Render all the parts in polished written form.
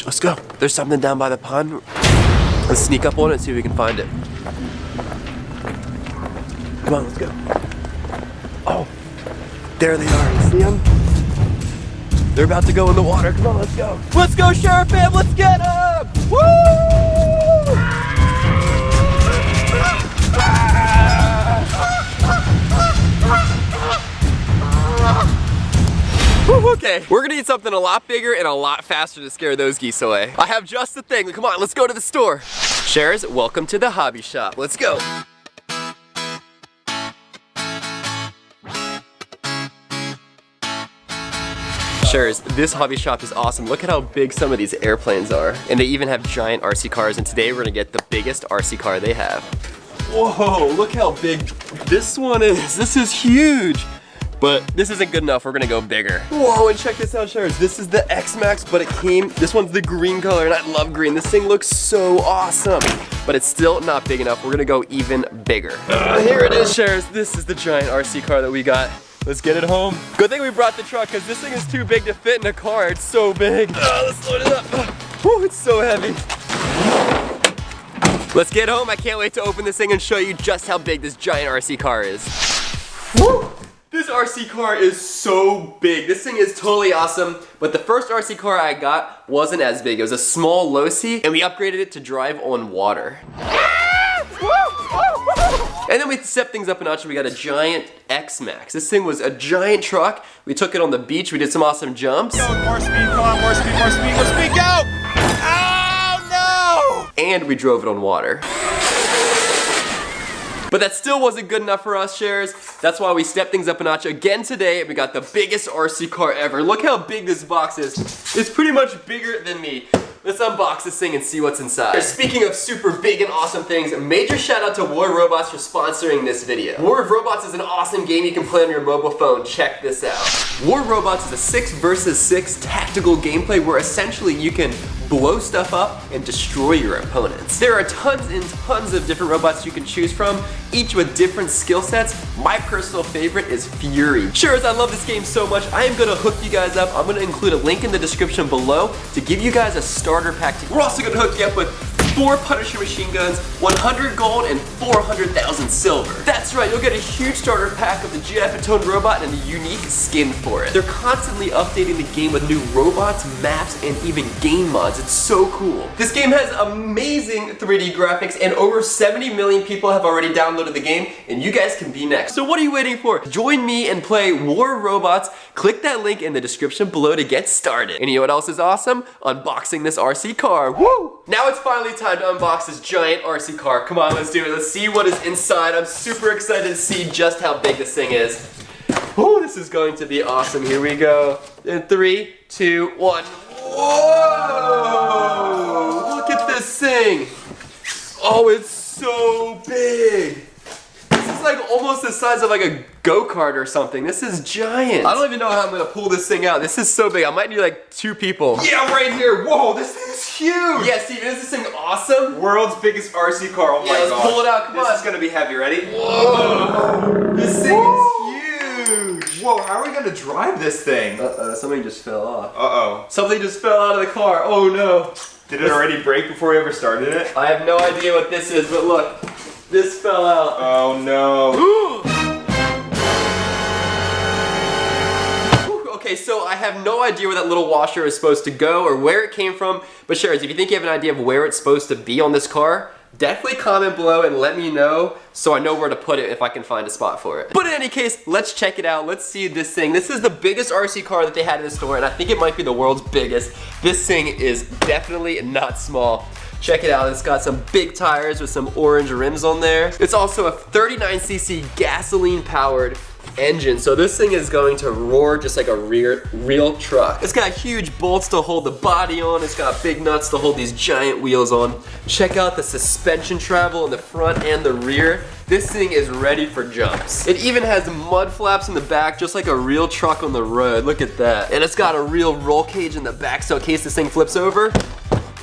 Shh, let's go. There's something down by the pond. Let's sneak up on it and see if we can find it. Come on, let's go. Oh, there they are. You see them? They're about to go in the water. Come on, let's go. Let's go, Sheriff fam. Let's get them. Woo! Okay, we're gonna need something a lot bigger and a lot faster to scare those geese away. I have just the thing. Come on, let's go to the store. Sharers, welcome to the hobby shop. Let's go. Sharers, this hobby shop is awesome. Look at how big some of these airplanes are. And they even have giant RC cars, and today we're gonna get the biggest RC car they have. Whoa, look how big this one is. This is huge. But this isn't good enough, we're gonna go bigger. Whoa, and check this out, Sharers. This is the Xmaxx, but this one's the green color, and I love green. This thing looks so awesome. But it's still not big enough. We're gonna go even bigger. Here it is, Sharers. This is the giant RC car that we got. Let's get it home. Good thing we brought the truck, because this thing is too big to fit in a car. It's so big. Let's load it up. Whew, it's so heavy. Let's get home. I can't wait to open this thing and show you just how big this giant RC car is. Woo! This RC car is so big. This thing is totally awesome, but the first RC car I got wasn't as big. It was a small Losi, and we upgraded it to drive on water. And then we stepped things up a notch and we got a giant Xmaxx. This thing was a giant truck. We took it on the beach. We did some awesome jumps. Yo, more speed, come on, more speed, more speed, more speed, go! Oh, no! And we drove it on water. But that still wasn't good enough for us, Sharers. That's why we stepped things up a notch again today, and we got the biggest RC car ever. Look how big this box is. It's pretty much bigger than me. Let's unbox this thing and see what's inside. Speaking of super big and awesome things, a major shout out to War of Robots for sponsoring this video. War of Robots is an awesome game you can play on your mobile phone. Check this out. War of Robots is a 6 versus 6 tactical gameplay where essentially you can blow stuff up and destroy your opponents. There are tons and tons of different robots you can choose from, each with different skill sets. My personal favorite is Fury. Sure, as I love this game so much, I am gonna hook you guys up. I'm gonna include a link in the description below to give you guys a starter pack. We're also gonna hook you up with 4 Punisher machine guns, 100 gold, and 400,000 silver. That's right, you'll get a huge starter pack of the GI Fatone robot and a unique skin for it. They're constantly updating the game with new robots, maps, and even game mods. It's so cool. This game has amazing 3D graphics, and over 70 million people have already downloaded the game, and you guys can be next. So what are you waiting for? Join me and play War of Robots. Click that link in the description below to get started. And you know what else is awesome? Unboxing this RC car. Woo! Now it's finally time to unbox this giant RC car. Come on, let's do it. Let's see what is inside. I'm super excited to see just how big this thing is. Oh, this is going to be awesome. Here we go. In 3, 2, 1. Whoa! Look at this thing. Oh, it's so big. This is like almost the size of like a go-kart or something. This is giant. I don't even know how I'm gonna pull this thing out. This is so big. I might need like 2 people. Yeah, right here. Whoa, this thing is huge. Yeah, Steven, is this thing awesome? World's biggest RC car. Oh my god. Let's pull it out. Come on. This is gonna be heavy. Ready? Whoa. This thing is huge. Whoa, how are we gonna drive this thing? Uh-oh, something just fell off. Uh-oh. Something just fell out of the car. Oh no. Did it already break before we ever started it? I have no idea what this is, but look. This fell out. Oh no. Okay, so I have no idea where that little washer is supposed to go or where it came from, but Sharers, if you think you have an idea of where it's supposed to be on this car, definitely comment below and let me know so I know where to put it if I can find a spot for it. But in any case, let's check it out. Let's see this thing. This is the biggest RC car that they had in the store, and I think it might be the world's biggest. This thing is definitely not small. Check it out, it's got some big tires with some orange rims on there. It's also a 39cc gasoline-powered engine, so this thing is going to roar just like a real truck. It's got huge bolts to hold the body on. It's got big nuts to hold these giant wheels on. Check out the suspension travel in the front and the rear. This thing is ready for jumps. It even has mud flaps in the back, just like a real truck on the road. Look at that. And it's got a real roll cage in the back, so in case this thing flips over,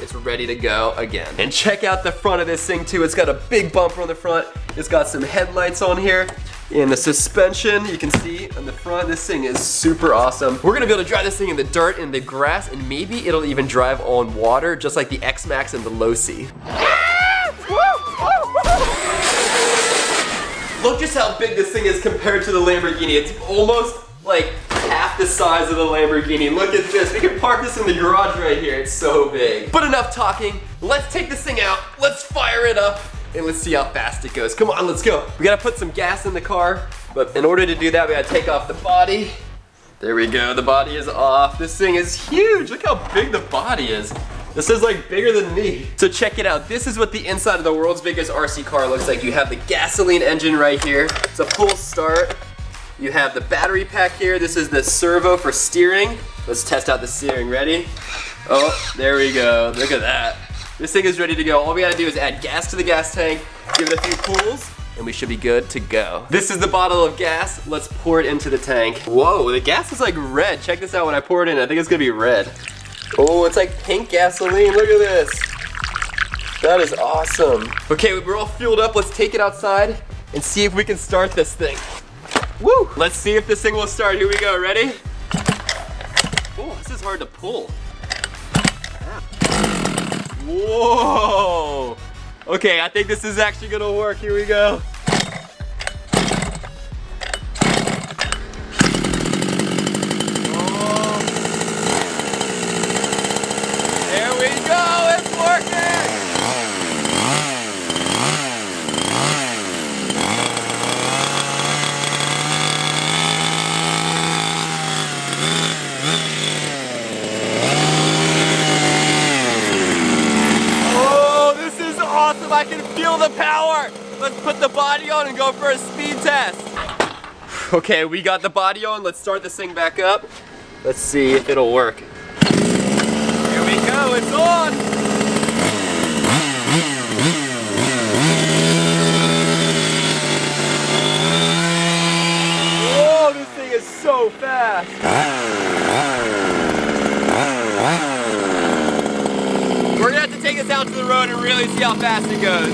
it's ready to go again. And check out the front of this thing too. It's got a big bumper on the front. It's got some headlights on here. And the suspension, you can see on the front, this thing is super awesome. We're gonna be able to drive this thing in the dirt, in the grass, and maybe it'll even drive on water, just like the Xmaxx and the Losi. Look just how big this thing is compared to the Lamborghini. It's almost like half the size of the Lamborghini. Look at this. We can park this in the garage right here. It's so big. But enough talking. Let's take this thing out. Let's fire it up. And let's see how fast it goes. Come on, let's go. We gotta put some gas in the car, but in order to do that, we gotta take off the body. There we go, the body is off. This thing is huge. Look how big the body is. This is like bigger than me. So check it out. This is what the inside of the world's biggest RC car looks like. You have the gasoline engine right here. It's a full start. You have the battery pack here. This is the servo for steering. Let's test out the steering. Ready? Oh, there we go. Look at that. This thing is ready to go. All we gotta do is add gas to the gas tank, give it a few pulls, and we should be good to go. This is the bottle of gas. Let's pour it into the tank. Whoa, the gas is like red. Check this out when I pour it in. I think it's gonna be red. Oh, it's like pink gasoline. Look at this. That is awesome. Okay, we're all fueled up. Let's take it outside and see if we can start this thing. Woo! Let's see if this thing will start. Here we go. Ready? Oh, this is hard to pull. Whoa! Okay, I think this is actually gonna work. Here we go. Oh. There we go, it's working! Awesome, I can feel the power. Let's put the body on and go for a speed test. Okay, we got the body on. Let's start this thing back up. Let's see if it'll work. Here we go, it's on. Whoa, this thing is so fast. We're gonna have to take this out to the road and really see how fast it goes.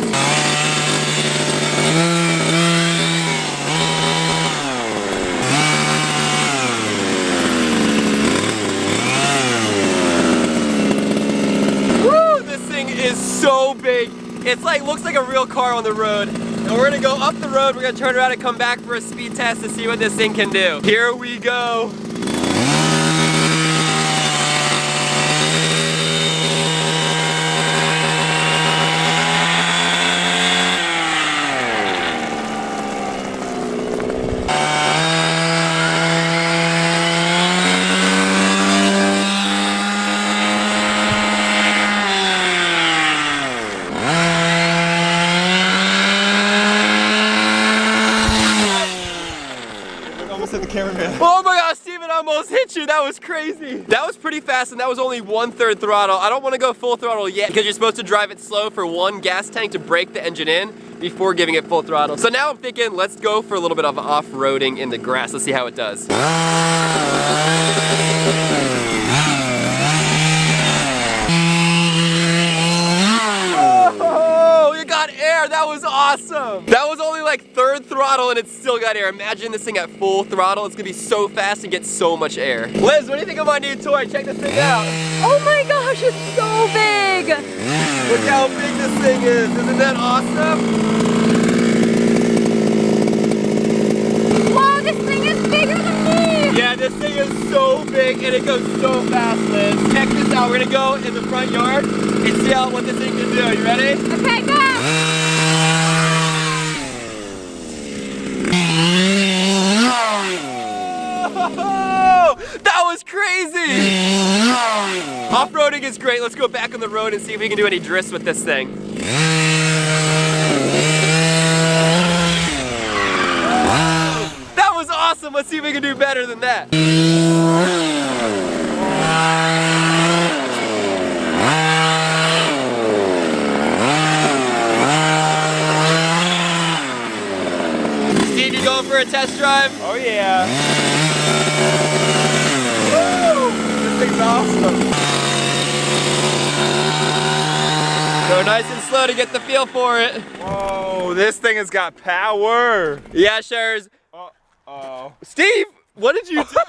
Woo! This thing is so big. It's like, looks like a real car on the road. And we're gonna go up the road, we're gonna turn around and come back for a speed test to see what this thing can do. Here we go. Oh my gosh, Steven, I almost hit you. That was crazy. That was pretty fast, and that was only 1/3 throttle. I don't want to go full throttle yet because you're supposed to drive it slow for one gas tank to break the engine in before giving it full throttle. So now I'm thinking, let's go for a little bit of off-roading in the grass. Let's see how it does. Air, that was awesome. That was only like 3rd throttle and it still got air. Imagine this thing at full throttle. It's gonna be so fast and get so much air. Liz, what do you think of my new toy? Check this thing out. Oh my gosh, it's so big. Look how big this thing is. Isn't that awesome? Wow, this thing is bigger than me. Yeah, this thing is so big and it goes so fast, Liz. Check this out. We're gonna go in the front yard and see what this thing can do. You ready? Okay, go. That was crazy! Off-roading is great. Let's go back on the road and see if we can do any drifts with this thing. That was awesome. Let's see if we can do better than that. Steve, you going for a test drive? Oh yeah. Woo! This thing's awesome. Go Go nice and slow to get the feel for it. Whoa, this thing has got power. Yeah, Shares. Uh-oh. Steve, what did you do?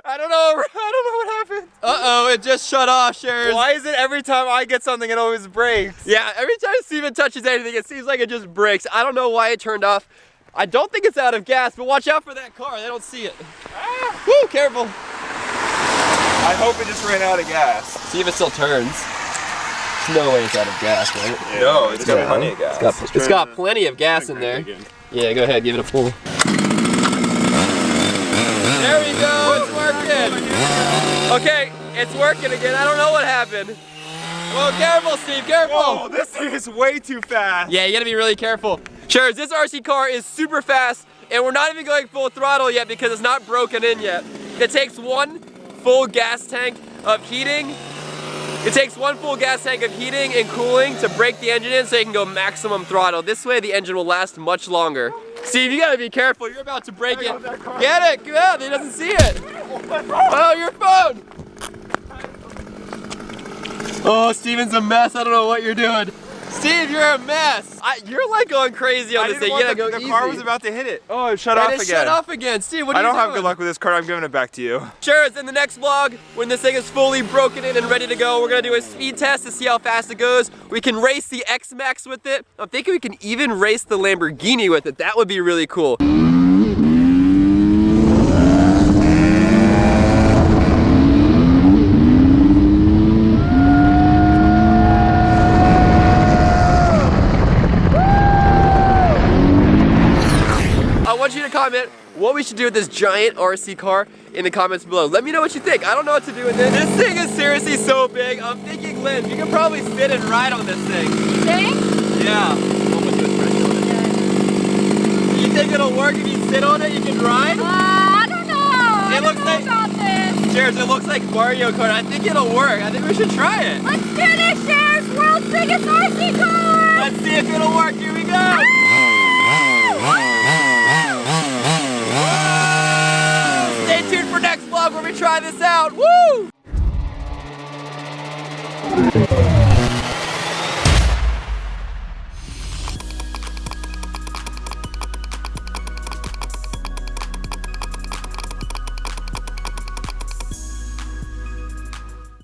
I don't know what happened. Uh-oh, it just shut off, Shares. Why is it every time I get something it always breaks? Yeah, every time Steven touches anything, it seems like it just breaks. I don't know why it turned off. I don't think it's out of gas, but watch out for that car. They don't see it. Ah. Woo, careful. I hope it just ran out of gas. See if it still turns. There's no way it's out of gas, right? Yeah. No, it's got plenty of gas. It's got plenty of gas in there. Yeah, go ahead, give it a pull. There we go, it's working. Okay, it's working again. I don't know what happened. Well, careful, Steve, careful. Whoa, this thing is way too fast. Yeah, you gotta be really careful. Sure, this RC car is super fast, and we're not even going full throttle yet because it's not broken in yet. It takes one full gas tank of heating. It takes one full gas tank of heating and cooling to break the engine in so you can go maximum throttle. This way the engine will last much longer. Steve, you gotta be careful. You're about to break it. Get it, get out, he doesn't see it. Oh, your phone. Oh, Steven's a mess. I don't know what you're doing. Steve, you're a mess. You're like going crazy on this thing. You gotta go easy. The car was about to hit it. Oh, it shut off again. Shut off again. Steve, what are you doing? I don't have good luck with this car. I'm giving it back to you. Sure, it's in the next vlog. When this thing is fully broken in and ready to go, we're gonna do a speed test to see how fast it goes. We can race the Xmaxx with it. I'm thinking we can even race the Lamborghini with it. That would be really cool. I want you to comment what we should do with this giant RC car in the comments below. Let me know what you think. I don't know what to do with it. This thing is seriously so big. I'm thinking, Lynn, you can probably sit and ride on this thing. You think? Yeah. You think it'll work if you sit on it? You can ride? I don't know. It looks like about this. Cheers, it looks like Mario Kart. I think it'll work. I think we should try it. Let's do this, Shares. World's biggest RC car. Let's see if it'll work. Here we go. Stay tuned for next vlog where we try this out. Woo!